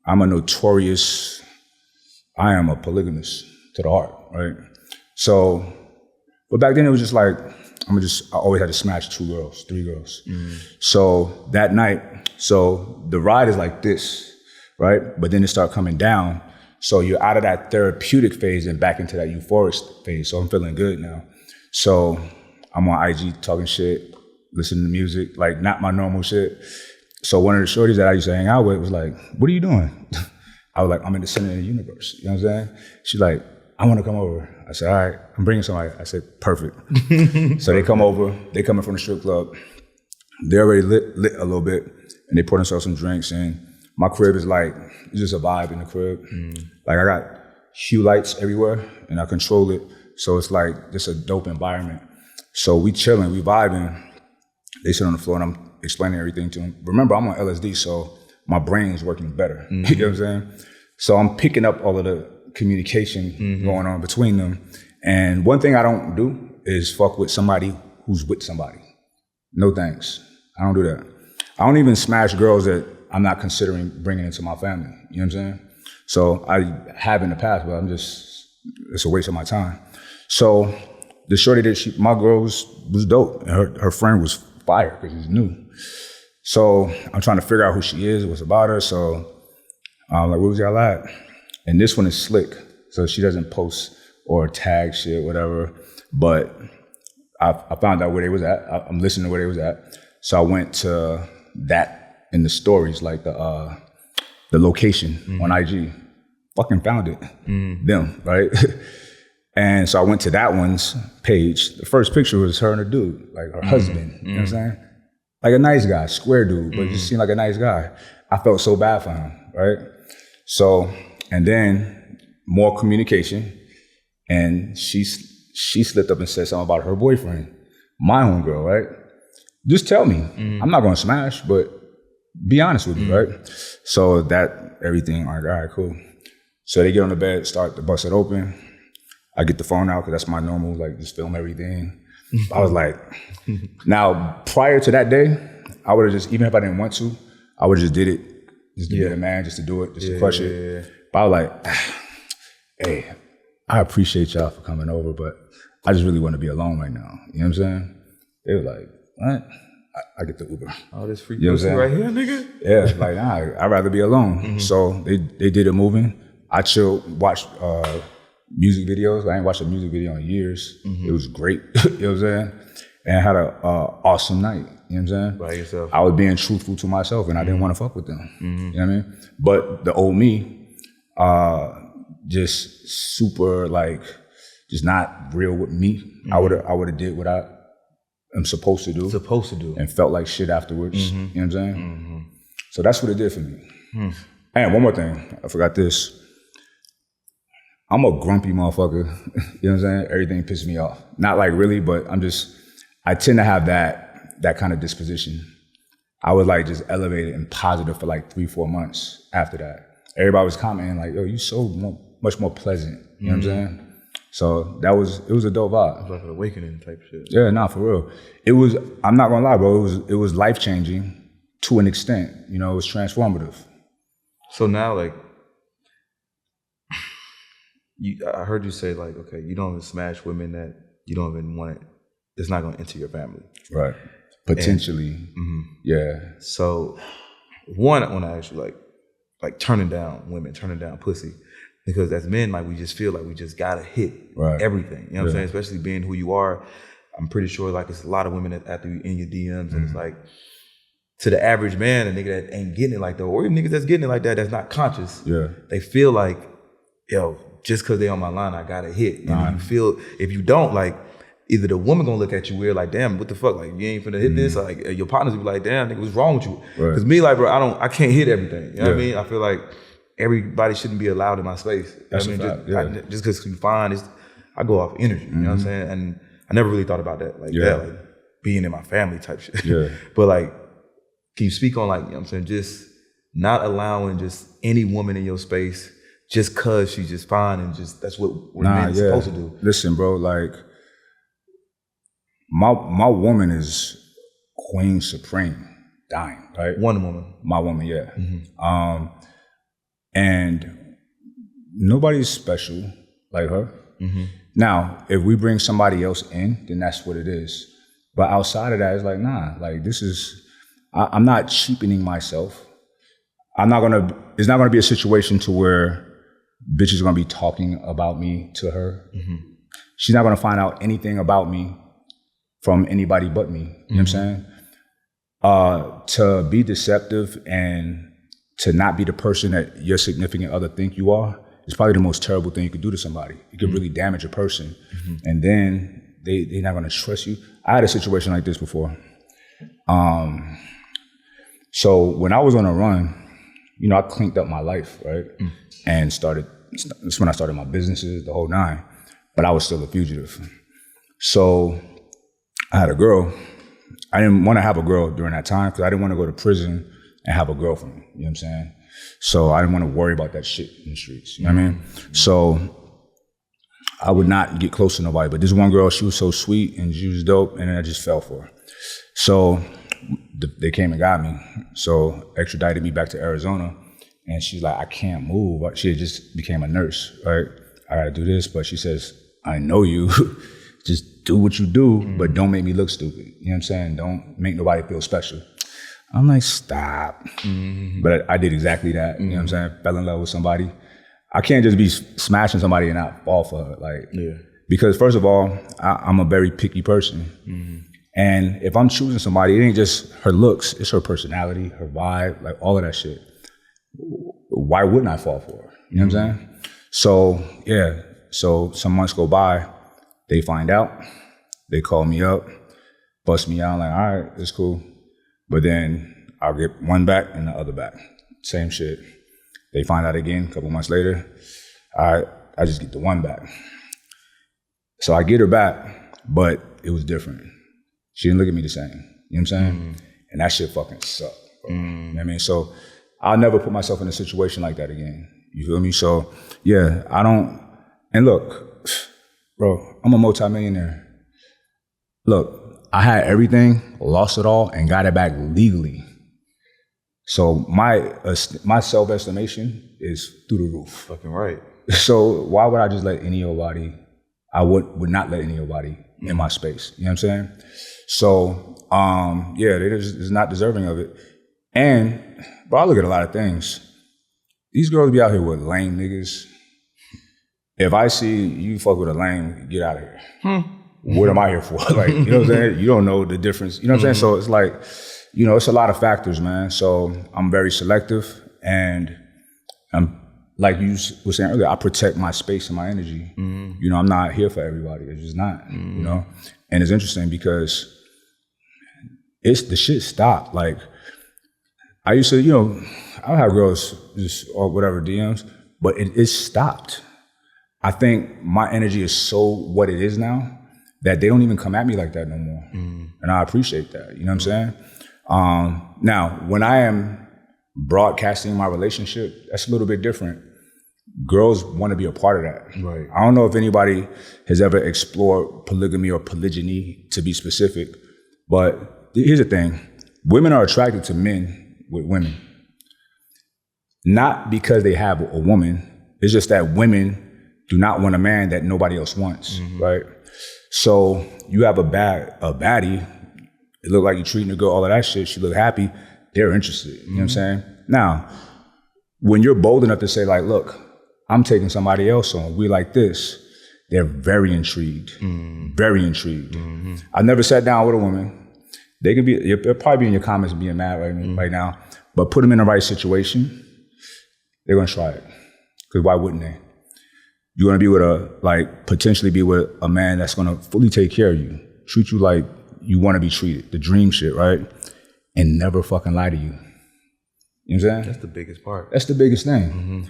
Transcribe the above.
I am a polygamist to the heart, right? So, but back then it was just like, I always had to smash 2 girls, 3 girls. So that night, so the ride is like this, right? But then it started coming down. So you're out of that therapeutic phase and back into that euphoric phase. So I'm feeling good now. So I'm on IG talking shit, listening to music, like not my normal shit. So one of the shorties that I used to hang out with was like, what are you doing? I was like, I'm in the center of the universe. You know what I'm saying? She's like, I want to come over. I said, all right, I'm bringing somebody. I said, perfect. So they come over, they coming from the strip club. They're already lit a little bit and they pour themselves some drinks and my crib is like, it's just a vibe in the crib. Like I got hue lights everywhere and I control it. So it's like just a dope environment. So we chilling, we vibing. They sit on the floor and I'm explaining everything to them. Remember, I'm on LSD, so my brain is working better. You know what I'm saying? So I'm picking up all of the communication going on between them. And one thing I don't do is fuck with somebody who's with somebody. No thanks. I don't do that. I don't even smash girls that I'm not considering bringing into my family. You know what I'm saying? So I have in the past, but it's a waste of my time. So the shorty that my girl was dope. And her friend was fire because she's new. So I'm trying to figure out who she is, what's about her. So I'm like, where was y'all at? And this one is slick. So she doesn't post or tag shit, whatever. But I found out where they was at. I'm listening to where they was at. So I went to that in the stories, like the location on IG. Fucking found it. Them, right? And so I went to that one's page. The first picture was her and a dude, like her husband. You know what I'm saying? Like a nice guy, square dude, but just seemed like a nice guy. I felt so bad for him, right? So, and then more communication. And she slipped up and said something about her boyfriend, my homegirl, right? Just tell me. I'm not gonna smash, but be honest with me, right? So that everything, all right, cool. So they get on the bed, start to bust it open. I get the phone out because that's my normal, like just film everything. I was like, now prior to that day, I would have just, even if I didn't want to, I would have just did it, just to be the man, just to do it, just to crush it. But I was like, hey, I appreciate y'all for coming over, but I just really want to be alone right now. You know what I'm saying? They were like, what? I get the Uber. Oh, this free pussy right here, nigga? Yeah, like, nah, I'd rather be alone. So they did it moving. I chilled, watched music videos. I ain't watched a music video in years. It was great, you know what I'm saying? And I had an awesome night, you know what I'm saying? By yourself. I was being truthful to myself and I didn't want to fuck with them, you know what I mean? But the old me, just super like, just not real with me. I would have did what I am supposed to do. And felt like shit afterwards, you know what I'm saying? So that's what it did for me. And one more thing, I forgot this. I'm a grumpy motherfucker, you know what I'm saying? Everything pisses me off. Not like really, but I tend to have that kind of disposition. I was like just elevated and positive for like 3-4 months after that. Everybody was commenting like, yo, you so much more pleasant, you know what I'm saying? So it was a dope vibe. It was like an awakening type shit. Yeah, nah, for real. I'm not gonna lie, bro, it was life-changing to an extent. You know, it was transformative. So now, like, I heard you say, like, okay, you don't even smash women that you don't even want it. It's not going to enter your family. Right. Potentially. Yeah. So, one, I want to ask you, like turning down women, turning down pussy. Because as men, like, we just feel like we just got to hit everything. You know what I'm saying? Especially being who you are. I'm pretty sure, like, it's a lot of women that after you in your DMs, and it's like, to the average man, a nigga that ain't getting it like that, or even niggas that's getting it like that, that's not conscious. Yeah. They feel like, yo, just because they on my line, I gotta hit. And you feel, if you don't, like, either the woman gonna look at you weird, like, damn, what the fuck? Like, you ain't finna hit this? Like, your partners be like, damn, nigga, what's wrong with you? Because me, like, bro, I can't hit everything. You know what I mean? I feel like everybody shouldn't be allowed in my space. That's I mean, a fact, just because you find, I go off energy, you know what I'm saying? And I never really thought about that, like that, like being in my family type shit. Yeah. But like, can you speak on, like, you know what I'm saying, just not allowing just any woman in your space just cause she's just fine and just that's what men supposed to do? Listen, bro, like my woman is Queen Supreme, dying, right? One woman. My woman, yeah. nobody's special like her. Now, if we bring somebody else in, then that's what it is. But outside of that, it's like, nah, like this is, I'm not cheapening myself. It's not gonna be a situation to where bitches are gonna be talking about me to her. She's not gonna find out anything about me from anybody but me. You know what I'm saying? To be deceptive and to not be the person that your significant other think you are is probably the most terrible thing you could do to somebody. It could really damage a person. And then they're not gonna trust you. I had a situation like this before. So when I was on a run, you know, I cleaned up my life, right? And that's when I started my businesses, the whole nine. But I was still a fugitive. So I had a girl. I didn't want to have a girl during that time because I didn't want to go to prison and have a girlfriend. You know what I'm saying? So I didn't want to worry about that shit in the streets. You know what I mean? So I would not get close to nobody. But this one girl, she was so sweet and she was dope, and then I just fell for her. So they came and got me. So extradited me back to Arizona. And she's like, I can't move. She had just became a nurse, right? I gotta do this. But she says, I know you. Just do what you do, but don't make me look stupid. You know what I'm saying? Don't make nobody feel special. I'm like, stop. But I did exactly that. You know what I'm saying? Fell in love with somebody. I can't just be smashing somebody and not fall for her. Like, because first of all, I'm a very picky person. And if I'm choosing somebody, it ain't just her looks, it's her personality, her vibe, like all of that shit. Why wouldn't I fall for her? You know what I'm saying? So, yeah. So some months go by, they find out, they call me up, bust me out, like, all right, it's cool. But then I'll get one back and the other back. Same shit. They find out again a couple months later, I just get the one back. So I get her back, but it was different. She didn't look at me the same. You know what I'm saying? And that shit fucking sucked. You know what I mean? So I'll never put myself in a situation like that again. You feel me? So yeah, I don't, and look, bro, I'm a multimillionaire. Look, I had everything, lost it all, and got it back legally. So my self-estimation is through the roof. Fucking right. So why would I just let nobody, I would not let nobody in my space. You know what I'm saying? So, yeah, they're just not deserving of it. And, bro, I look at a lot of things. These girls be out here with lame niggas. If I see you fuck with a lame, get out of here. What am I here for? Like, you know what I'm saying? You don't know the difference. You know what I'm saying? So it's like, you know, it's a lot of factors, man. So I'm very selective, and I'm, like you were saying earlier, I protect my space and my energy. You know, I'm not here for everybody. It's just not, you know? And it's interesting because the shit stopped. Like, I used to, you know, I would have girls just, or whatever, DMs, but it stopped. I think my energy is so what it is now that they don't even come at me like that no more. And I appreciate that, you know what I'm saying? Now, when I am broadcasting my relationship, that's a little bit different. Girls want to be a part of that. Right. I don't know if anybody has ever explored polygamy or polygyny, to be specific, but here's the thing. Women are attracted to men with women. Not because they have a woman, it's just that women do not want a man that nobody else wants, right? So you have a baddie, it look like you're treating a girl, all of that shit, she look happy, they're interested, you know what I'm saying? Now, when you're bold enough to say like, look, I'm taking somebody else on, we like this, they're very intrigued, very intrigued. I've never sat down with a woman. They can be, you'll probably be in your comments being mad right now, but put them in the right situation, they're gonna try it. Because why wouldn't they? You're gonna be with potentially be with a man that's gonna fully take care of you, treat you like you wanna be treated, the dream shit, right? And never fucking lie to you. You know what I'm saying? That's the biggest part. That's the biggest thing.